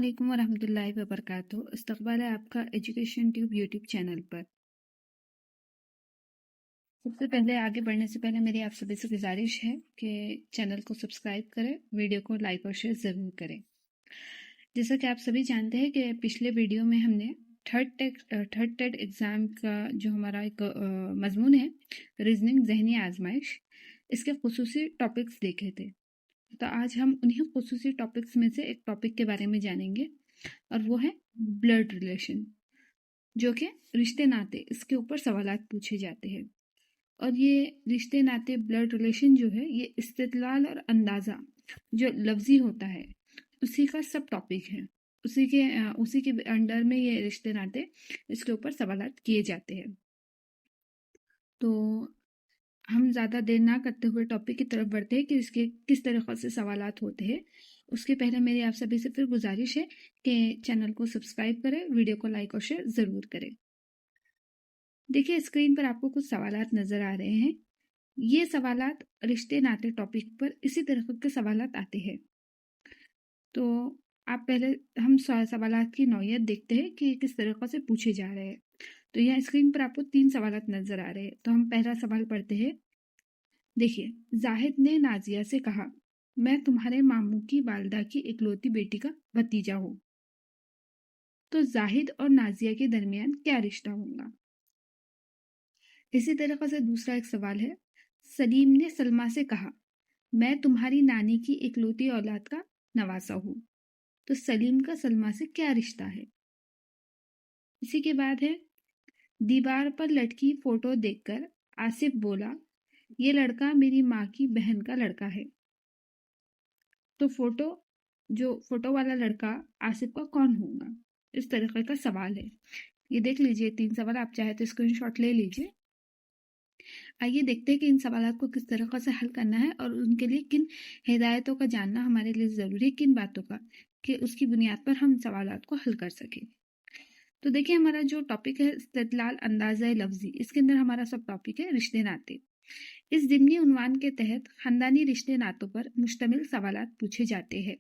अस्सलामुअलैकुम वरहमतुल्लाहि वबरकातुहू। इस्तक़बाल है आपका एजुकेशन ट्यूब यूट्यूब चैनल पर। सबसे पहले आगे बढ़ने से पहले मेरी आप सभी से गुजारिश है कि चैनल को सब्सक्राइब करें, वीडियो को लाइक और शेयर ज़रूर करें। जैसा कि आप सभी जानते हैं कि पिछले वीडियो में हमने थर्ड टेट एग्ज़ाम का जो हमारा एक मजमून है, रीजनिंग ज़हनी आजमाइश, इसके खुसूसी टॉपिक्स देखे थे। तो आज हम उन्हीं खुसूसी टॉपिक्स में से एक टॉपिक के बारे में जानेंगे और वो है ब्लड रिलेशन, जो कि रिश्ते नाते, इसके ऊपर सवालात पूछे जाते हैं। और ये रिश्ते नाते ब्लड रिलेशन जो है, ये इस्तिदलाल और अंदाज़ा जो लफ्ज़ी होता है उसी का सब टॉपिक है। उसी के अंडर में ये रिश्ते नाते, इसके ऊपर सवालात किए जाते हैं। तो हम ज़्यादा देर ना करते हुए टॉपिक की तरफ बढ़ते हैं कि इसके किस तरीक़े से सवालात होते हैं। उसके पहले मेरी आप सभी से फिर गुजारिश है कि चैनल को सब्सक्राइब करें, वीडियो को लाइक और शेयर ज़रूर करें। देखिए, स्क्रीन पर आपको कुछ सवालात नज़र आ रहे हैं। ये सवालात रिश्ते नाते टॉपिक पर इसी तरह के सवालात आते हैं। तो आप पहले हम सवालात की नौइयत देखते हैं कि किस तरीक़े से पूछे जा रहे हैं। तो यहाँ स्क्रीन पर आपको 3 सवालात नज़र आ रहे हैं। तो हम पहला सवाल पढ़ते हैं। देखिए, जाहिद ने नाजिया से कहा, मैं तुम्हारे मामू की वालदा की इकलौती बेटी का भतीजा हूँ। तो जाहिद और नाजिया के दरमियान क्या रिश्ता होगा? इसी तरीके से दूसरा एक सवाल है। सलीम ने सलमा से कहा, मैं तुम्हारी नानी की इकलौती औलाद का नवासा हूँ। तो सलीम का सलमा से क्या रिश्ता है? इसी के बाद है, दीवार पर लटकी फोटो देखकर आसिफ बोला, ये लड़का मेरी माँ की बहन का लड़का है। तो फोटो वाला लड़का आसिफ का कौन होगा? इस तरीके का सवाल है। ये देख लीजिए 3 सवाल, आप चाहे तो स्क्रीनशॉट ले लीजिए। आइए देखते हैं कि इन सवालों को किस तरीके से हल करना है और उनके लिए किन हिदायतों का जानना हमारे लिए ज़रूरी है, किन बातों का, कि उसकी बुनियाद पर हम सवालों को हल कर सकें। तो देखिए, हमारा जो टॉपिक है इस्तिदलाल अंदाज़ा लफ्ज़ी, इसके अंदर हमारा सब टॉपिक है रिश्ते नाते। इस ज़िमनी उन्वान के तहत ख़ानदानी रिश्ते नातों पर मुश्तमिल सवालात पूछे जाते हैं।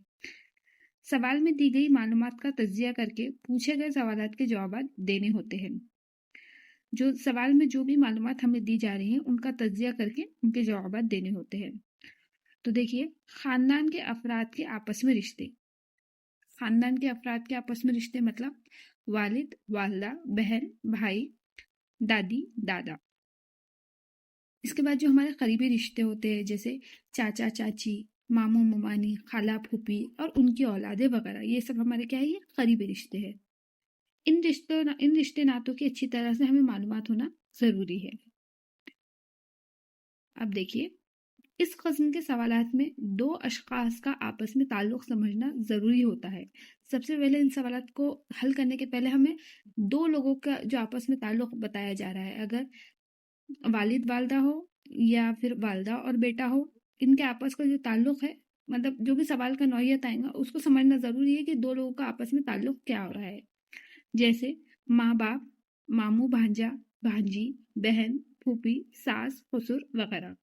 सवाल में दी गई मालूमात का तज्जिया करके पूछे गए सवालात के जवाब देने होते हैं। जो सवाल में जो भी मालूमात हमें दी जा रही हैं, उनका तज्जिया करके उनके जवाब देने होते हैं। तो देखिए, ख़ानदान के अफराद के आपस में रिश्ते। ख़ानदान के अफराद के आपस में रिश्ते मतलब वालिद, वालदा, बहन, भाई, दादी, दादा। इसके बाद जो हमारे करीबी रिश्ते होते हैं, जैसे चाचा चाची, मामू मामानी, खाला फूफी और उनकी औलादे वगैरह, ये सब हमारे क्या है, ये करीबी रिश्ते हैं। इन रिश्ते नातों की अच्छी तरह से हमें मालूमात होना ज़रूरी है। अब देखिए, इस क़स्म के सवालात में 2 अशख़ास का आपस में ताल्लुक़ समझना ज़रूरी होता है। सबसे पहले इन सवालात को हल करने के पहले हमें 2 लोगों का जो आपस में ताल्लुक़ बताया जा रहा है, अगर वालिद वालदा हो या फिर वालदा और बेटा हो, इनके आपस का जो ताल्लुक़ है, मतलब जो भी सवाल का नौइयत आएगा उसको समझना ज़रूरी है कि 2 लोगों का आपस में ताल्लुक़ क्या हो रहा है। जैसे माँ बाप, मामू भांजा भांजी, बहन फूफी, सास ससुर वगैरह।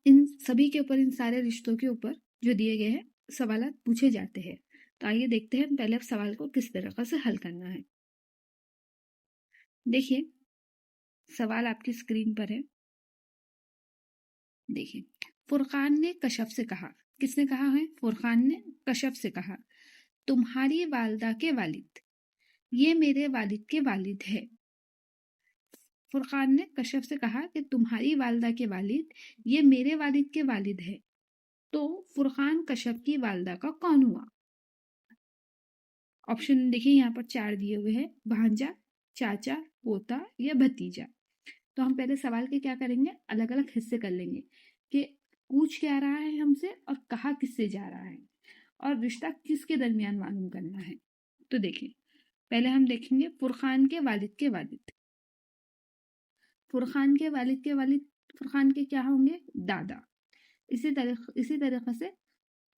इन सभी के ऊपर, इन सारे रिश्तों के ऊपर जो दिए गए हैं सवालात पूछे जाते हैं। तो आइए देखते हैं पहले सवाल को किस तरीके से हल करना है। देखिए, सवाल आपकी स्क्रीन पर है। देखिए, फुरकान ने कशफ से कहा, किसने कहा है? फुरकान ने कशफ से कहा, तुम्हारी वालदा के वालिद ये मेरे वालिद के वालिद है। फुरकान ने कशफ से कहा कि तुम्हारी वालदा के वालिद ये मेरे वालिद के वालिद है। तो फुरकान कशफ की वालदा का कौन हुआ? ऑप्शन देखिए, यहाँ पर 4 दिए हुए हैं, भांजा, चाचा, पोता या भतीजा। तो हम पहले सवाल के क्या करेंगे, अलग अलग हिस्से कर लेंगे कि पूछ क्या रहा है हमसे और कहा किससे जा रहा है और रिश्ता किसके दरमियान मालूम करना है। तो देखिए, पहले हम देखेंगे फुरकान के वालिद के वालिद। फुरकान के वालिद के वालिद फुरकान के क्या होंगे? दादा। इसी तरीके से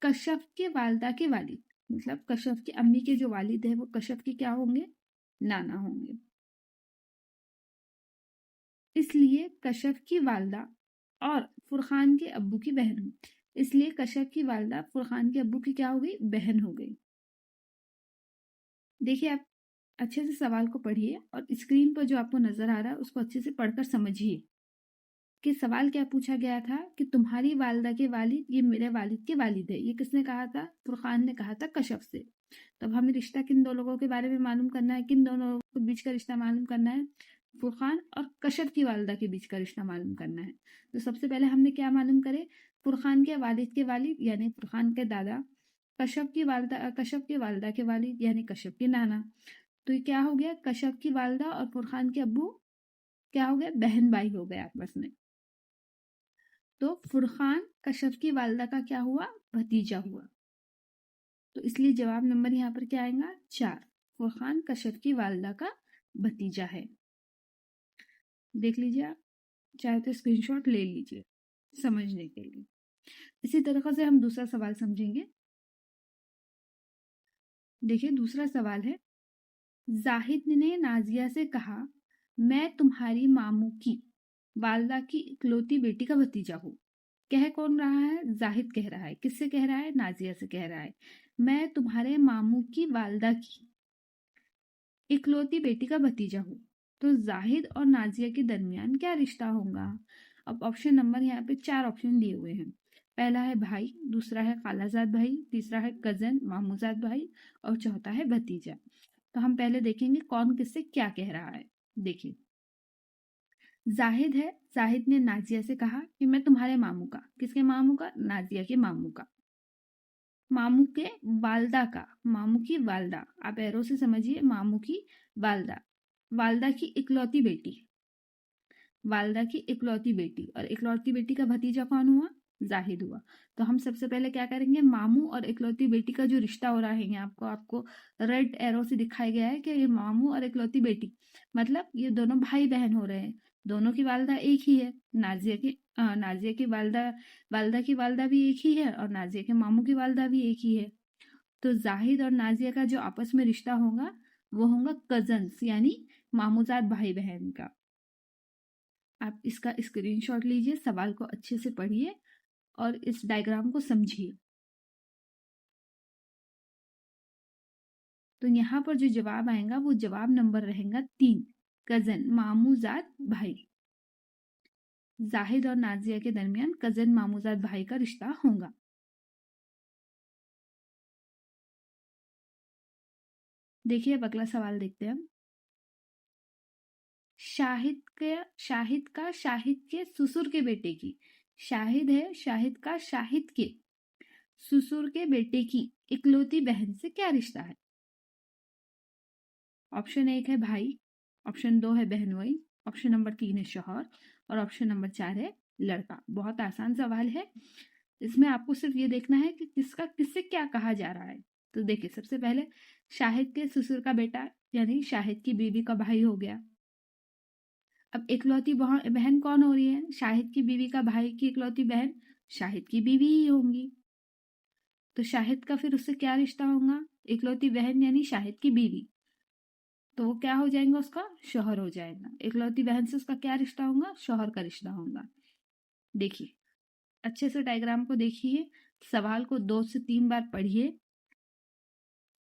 कशफ के वालदा के वालिद, मतलब कशफ की अम्मी के जो वालिद है वो कशफ के क्या होंगे? नाना होंगे। इसलिए कशफ की वालदा और फुरकान के अब्बू की बहन इसलिए कश्यप की वालदा फुरकान के अब्बू की क्या हो गई, बहन हो गई। देखिए आप अच्छे से सवाल को पढ़िए और स्क्रीन पर जो आपको नजर आ रहा है उसको अच्छे से पढ़कर समझिए कि सवाल क्या पूछा गया था कि तुम्हारी वालदा के वालिद ये मेरे वालिद के वालिद है। ये किसने कहा था, फुरकान ने कहा था कश्यप से। तो अब हमें रिश्ता किन दो लोगों के बारे में मालूम करना है, किन दोनों लोगों के बीच का रिश्ता मालूम करना है, फुरकान और कश्यप की वालदा के बीच का रिश्ता मालूम करना है। तो सबसे पहले हमने क्या मालूम करे, फुरकान के वालिद यानी फुरकान के दादा, कश्यप की वालदा के वालिद यानी कश्यप के नाना। तो ये क्या हो गया, कश्यप की वालदा और फुरकान के अब्बू क्या हो गए, बहन भाई हो गए आपस में। तो फुरकान कश्यप की वालदा का क्या हुआ, भतीजा हुआ। तो इसलिए जवाब नंबर यहाँ पर क्या आएगा, 4। फुरकान कश्यप की वालदा का भतीजा है। देख लीजिए आप, चाहे तो स्क्रीनशॉट ले लीजिए समझने के लिए। इसी तरीके से हम दूसरा सवाल समझेंगे। देखिए दूसरा सवाल है, जाहिद ने नाजिया से कहा मैं तुम्हारी मामू की वालदा की इकलौती बेटी का भतीजा हूँ। कह कौन रहा है, जाहिद कह रहा है। किससे कह रहा है, नाजिया से कह रहा है। मैं तुम्हारे मामू की वालदा की इकलौती बेटी का भतीजा हूँ। तो जाहिद और नाजिया के दरमियान क्या रिश्ता होगा। अब ऑप्शन नंबर यहाँ पे 4 ऑप्शन दिए हुए हैं। पहला है भाई, दूसरा है खालाजाद भाई, तीसरा है कजन मामूजाद भाई और चौथा है भतीजा। तो हम पहले देखेंगे कौन किससे क्या कह रहा है। देखिए जाहिद है, जाहिद ने नाजिया से कहा कि मैं तुम्हारे मामू का, किसके मामू का, नाजिया के मामू का, मामू के वालदा का, मामू की वालदा, आप एरो से समझिए, मामू की वालदा, वालदा की इकलौती बेटी, वालदा की इकलौती बेटी, और इकलौती बेटी का भतीजा कौन हुआ, जाहिद हुआ। तो हम सबसे पहले क्या करेंगे, मामू और इकलौती बेटी का जो रिश्ता हो रहा है यहाँ आपको रेड एरो से दिखाया गया है कि ये मामू और इकलौती बेटी, मतलब ये दोनों भाई बहन हो रहे हैं। दोनों की वालदा एक ही है, नाजिया की वालदा की वालदा भी एक ही है और नाजिया के मामू की वालदा भी एक ही है। तो जाहिद और नाजिया का जो आपस में रिश्ता होगा वो होगा कजन्स, यानी मामूजाद भाई बहन का। आप इसका स्क्रीनशॉट लीजिए, सवाल को अच्छे से पढ़िए और इस डायग्राम को समझिए। तो यहाँ पर जो जवाब आएगा वो जवाब नंबर रहेगा 3, कजन मामूजाद भाई। जाहिद और नाजिया के दरमियान कजन मामूजाद भाई का रिश्ता होगा। देखिए अब अगला सवाल देखते हैं हम। शाहिद के ससुर के बेटे की, शाहिद है, शाहिद का शाहिद के ससुर के बेटे की इकलौती बहन से क्या रिश्ता है। ऑप्शन 1 है भाई, ऑप्शन 2 है बहनोई, ऑप्शन नंबर 3 है शौहर और ऑप्शन नंबर 4 है लड़का। बहुत आसान सवाल है, इसमें आपको सिर्फ ये देखना है कि किसका किससे क्या कहा जा रहा है। तो देखिए सबसे पहले शाहिद के ससुर का बेटा यानी शाहिद की बीवी का भाई हो गया। अब इकलौती बहन कौन हो रही है, शाहिद की बीवी का भाई की इकलौती बहन शाहिद की बीवी ही होंगी। तो शाहिद का फिर उससे क्या रिश्ता होगा, इकलौती बहन यानी शाहिद की बीवी, तो वो क्या हो जाएगा, उसका शौहर हो जाएगा। इकलौती बहन से उसका क्या रिश्ता होगा, शौहर का रिश्ता होगा। देखिए अच्छे से डायग्राम को देखिए, सवाल को 2 से 3 बार पढ़िए,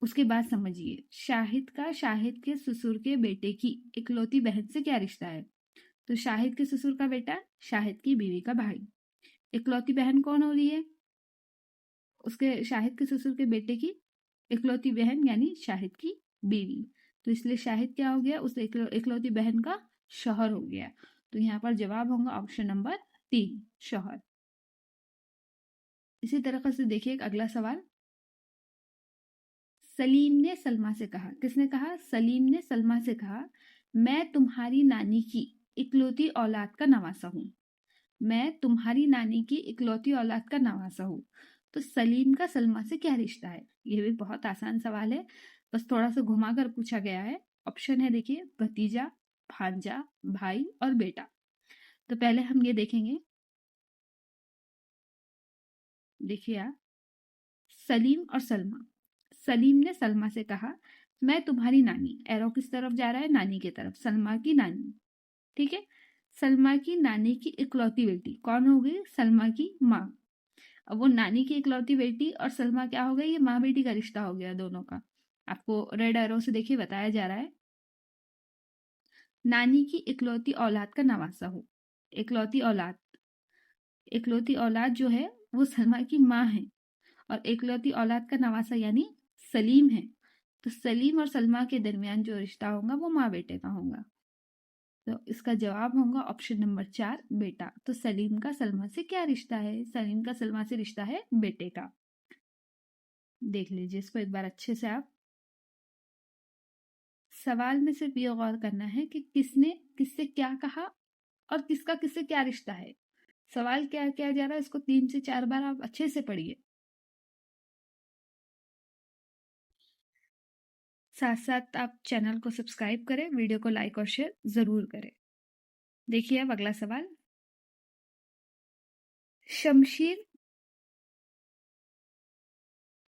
उसके बाद समझिए। शाहिद का शाहिद के ससुर के बेटे की इकलौती बहन से क्या रिश्ता है। तो शाहिद के ससुर का बेटा शाहिद की बीवी का भाई, इकलौती बहन कौन हो रही है, उसके शाहिद के ससुर के बेटे की इकलौती बहन यानी शाहिद की बीवी। तो इसलिए शाहिद क्या हो गया, उस इकलौती बहन का शौहर हो गया। तो यहाँ पर जवाब होगा ऑप्शन नंबर 3, शौहर। इसी तरीके से देखिए एक अगला सवाल। सलीम ने सलमा से कहा, किसने कहा, सलीम ने सलमा से कहा मैं तुम्हारी नानी की इकलौती औलाद का नवासा हूँ, मैं तुम्हारी नानी की इकलौती औलाद का नवासा हूँ। तो सलीम का सलमा से क्या रिश्ता है। ये भी बहुत आसान सवाल है, बस थोड़ा सा घुमा कर पूछा गया है। ऑप्शन है देखिए भतीजा, भांजा, भाई और बेटा। तो पहले हम ये देखेंगे, देखिए आप, सलीम और सलमा। सलीम ने सलमा से कहा मैं तुम्हारी नानी, एरो किस तरफ जा रहा है, नानी की तरफ, सलमा की नानी, ठीक है। सलमा की नानी की इकलौती बेटी कौन हो गई, सलमा की माँ। अब वो नानी की इकलौती बेटी और सलमा क्या हो गई, ये माँ बेटी का रिश्ता हो गया दोनों का। आपको रेड एरो से देखिए बताया जा रहा है, नानी की इकलौती औलाद का नवासा हो। इकलौती औलाद, इकलौती औलाद जो है वो सलमा की माँ है, और इकलौती औलाद का नवासा यानी सलीम है। तो सलीम और सलमा के दरमियान जो रिश्ता होगा वो माँ बेटे का होगा। तो इसका जवाब होगा ऑप्शन नंबर 4 बेटा। तो सलीम का सलमा से क्या रिश्ता है? सलीम का सलमा से रिश्ता है बेटे का। देख लीजिए इसको एक बार अच्छे से आप। सवाल में सिर्फ ये गौर करना है कि किसने किससे क्या कहा और किसका किससे क्या रिश्ता है। सवाल क्या किया जा रहा है, इसको 3 से 4 बार आप अच्छे से पढ़िए। साथ साथ आप चैनल को सब्सक्राइब करें, वीडियो को लाइक और शेयर जरूर करें। देखिए अब अगला सवाल। शमशीर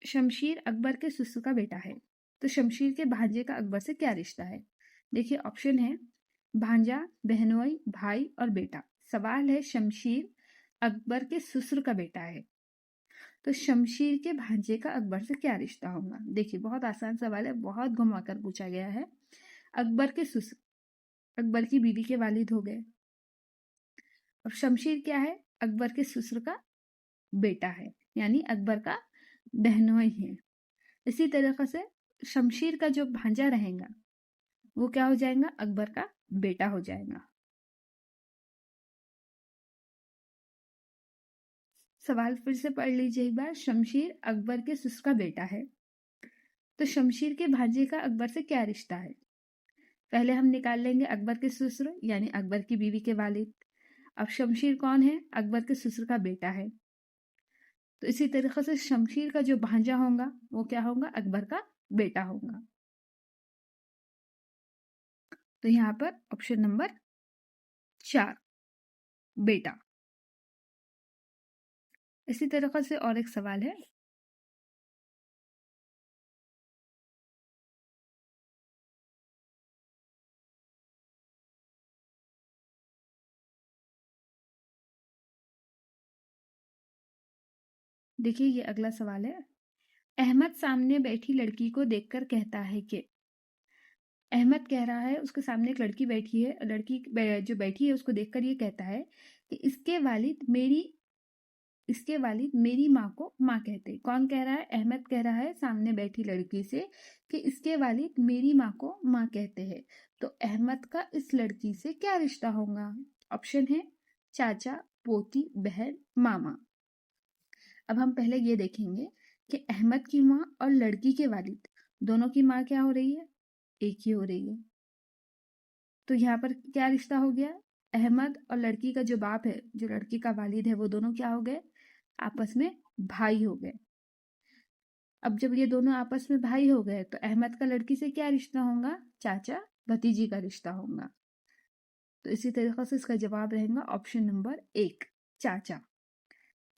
शमशीर अकबर के ससुर का बेटा है, तो शमशीर के भांजे का अकबर से क्या रिश्ता है? देखिए ऑप्शन है भांजा, बहनोई, भाई और बेटा। सवाल है शमशीर अकबर के ससुर का बेटा है, तो शमशीर के भांजे का अकबर से क्या रिश्ता होगा? देखिए बहुत आसान सवाल है, बहुत घुमाकर पूछा गया है। अकबर के ससुर, अकबर की बीवी के वालिद हो गए, और शमशीर क्या है? अकबर के ससुर का बेटा है, यानी अकबर का बहनोई है। इसी तरीके से शमशीर का जो भांजा रहेगा वो क्या हो जाएगा? अकबर का बेटा हो जाएगा। सवाल फिर से पढ़ लीजिए एक बार। शमशीर अकबर के ससुर का बेटा है, तो शमशीर के भांजे का अकबर से क्या रिश्ता है? पहले हम निकाल लेंगे अकबर के ससुर यानी अकबर की बीवी के वालिद। अब शमशीर कौन है? अकबर के ससुर का बेटा है। तो इसी तरीके से शमशीर का जो भांजा होगा वो क्या होगा? अकबर का बेटा होगा। तो यहाँ पर ऑप्शन नंबर 4 बेटा। इसी तरीके से और एक सवाल है। देखिए ये अगला सवाल है। अहमद सामने बैठी लड़की को देखकर कहता है कि, अहमद कह रहा है, उसके सामने एक लड़की बैठी है, लड़की जो बैठी है उसको देखकर ये कहता है कि इसके वालिद मेरी माँ को माँ कहते। कौन कह रहा है? अहमद कह रहा है सामने बैठी लड़की से कि इसके वालिद मेरी माँ को माँ कहते हैं। तो अहमद का इस लड़की से क्या रिश्ता होगा? ऑप्शन है चाचा, पोती, बहन, मामा। अब हम पहले ये देखेंगे कि अहमद की माँ और लड़की के वालिद दोनों की माँ क्या हो रही है? एक ही हो रही है। तो यहाँ पर क्या रिश्ता हो गया? अहमद और लड़की का जो बाप है, जो लड़की का वालिद है, वो दोनों क्या हो गए? आपस में भाई हो गए। अब जब ये दोनों आपस में भाई हो गए तो अहमद का लड़की से क्या रिश्ता होगा? चाचा भतीजी का रिश्ता होगा। तो इसी तरीके से इसका जवाब रहेगा ऑप्शन नंबर 1 चाचा।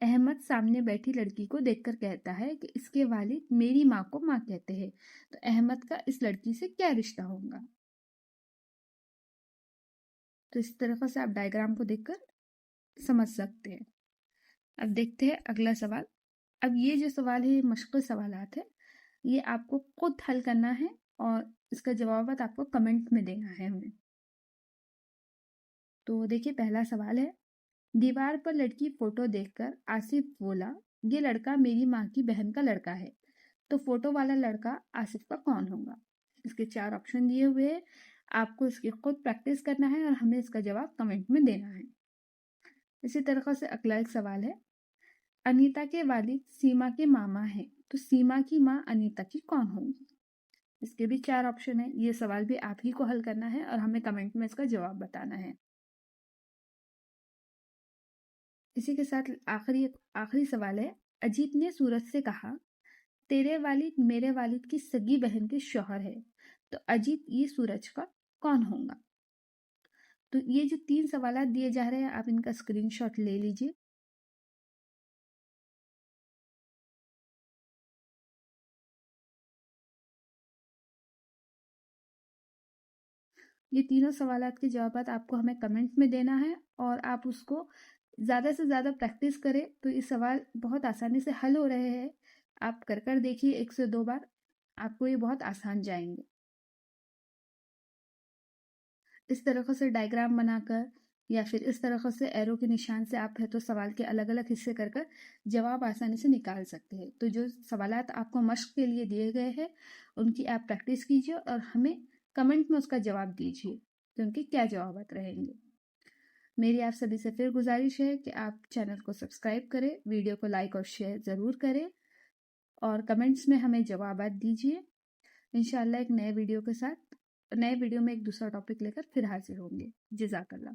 अहमद सामने बैठी लड़की को देखकर कहता है कि इसके वालिद मेरी माँ को माँ कहते हैं, तो अहमद का इस लड़की से क्या रिश्ता होगा? तो इस तरह से आप डायग्राम को देखकर समझ सकते हैं। अब देखते हैं अगला सवाल। अब ये जो सवाल है ये मुश्किल सवालात है, ये आपको खुद हल करना है और इसका जवाब आपको कमेंट में देना है हमें। तो देखिए पहला सवाल है, दीवार पर लटकी फोटो देखकर आसिफ बोला, ये लड़का मेरी माँ की बहन का लड़का है। तो फोटो वाला लड़का आसिफ का कौन होगा? इसके 4 ऑप्शन दिए हुए हैं, आपको इसकी खुद प्रैक्टिस करना है और हमें इसका जवाब कमेंट में देना है। इसी तरह से अगला एक सवाल है, अनीता के वालिद सीमा के मामा हैं, तो सीमा की माँ अनीता की कौन होगी? इसके भी 4 ऑप्शन है, ये सवाल भी आप ही को हल करना है और हमें कमेंट में इसका जवाब बताना है। इसी के साथ आखिरी सवाल है, अजीत ने सूरज से कहा, तेरे वालिद मेरे वालिद की सगी बहन के शौहर है, तो अजीत ये सूरज का कौन होगा? तो ये जो 3 सवाल दिए जा रहे हैं आप इनका स्क्रीनशॉट ले लीजिए। ये तीनों सवालात के जवाब आपको हमें कमेंट में देना है और आप उसको ज़्यादा से ज़्यादा प्रैक्टिस करें तो ये सवाल बहुत आसानी से हल हो रहे हैं। आप कर देखिए 1 से 2 बार, आपको ये बहुत आसान जाएँगे। इस तरीक़े से डायग्राम बनाकर या फिर इस तरीक़े से एरो के निशान से आप है तो सवाल के अलग-अलग हिस्से कर जवाब आसानी से निकाल सकते हैं। तो जो सवालात आपको मश्क के लिए दिए गए हैं, उनकी आप प्रैक्टिस कीजिए और हमें कमेंट में उसका जवाब दीजिए कि उनके क्या जवाबात रहेंगे। मेरी आप सभी से फिर गुजारिश है कि आप चैनल को सब्सक्राइब करें, वीडियो को लाइक और शेयर ज़रूर करें और कमेंट्स में हमें जवाबात दीजिए। इंशाल्लाह एक नए वीडियो में एक दूसरा टॉपिक लेकर फिर हाजिर होंगे। जज़ाकल्लाह।